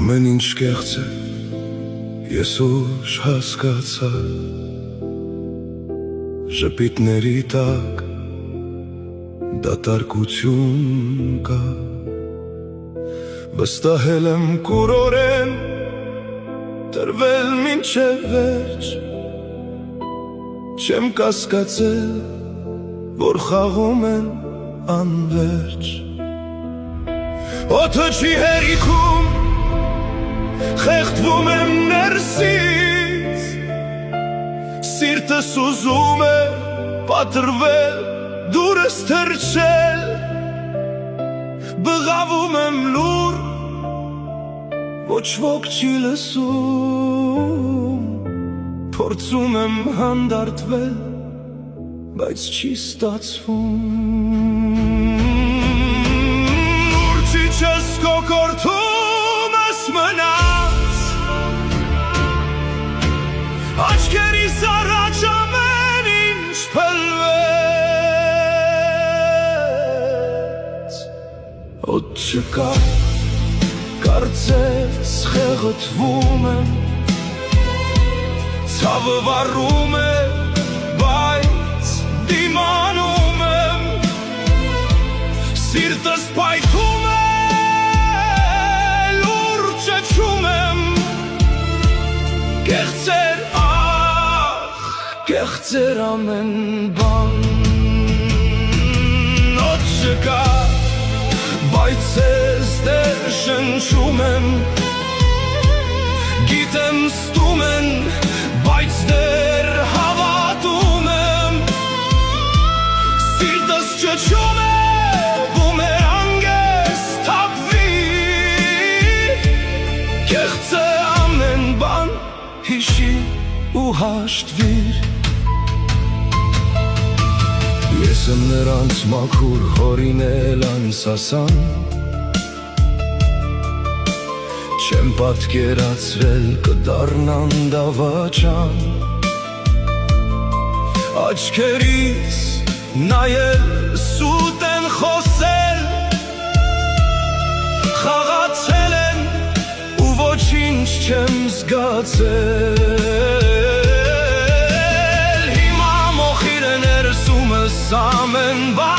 Ամեն ինչ կեղծ է, ես ուշ հասկացա, ժպիտների տակ դատարկություն կա, վստահել եմ կուրորեն, տրվել մինչև վերջ, չեմ կասկածել, որ խաղում են անվերջ։ Օդը չի հերիքում, խեղդվում եմ ներսից, սիրտս ուզում է պատրվել, դուրս թռչել, բղավում եմ լուր, ոչ ոք չի լսում, փորձում եմ հանդարտվել, բայց չի ստացվում։ Ուրջի չես կոկորթում ես մնաց, աչքերիս առաջ ամեն ինչ փլվեց, օդ չկա, կարծես խեղդվում եմ, ցավը վառում է, բայց դիմանում եմ, սիրտս պայթում է, լուրջ ճչում եմ, կեղծեր ախ, կեղծեր ամեն բան, օդ չկա, բայց ես դեռ շնչում եմ, գիտեմ ստում են, բայց դեռ հավատում եմ, սիրտս ճչում է, բումերանգ ես թափվիր, կեղծ է ամեն բան, հիշի ու հաշտվիր։ Ես եմ նրանց մաքուր հորինել անսասան, չեմ պատկերացրել կդառնան դավաճան, աչքերիս նայել սուտ են խոսել, խաղացել են ու ոչինչ չեմ զգացել, հիմա մոխիր է ներսումս ամեն բան,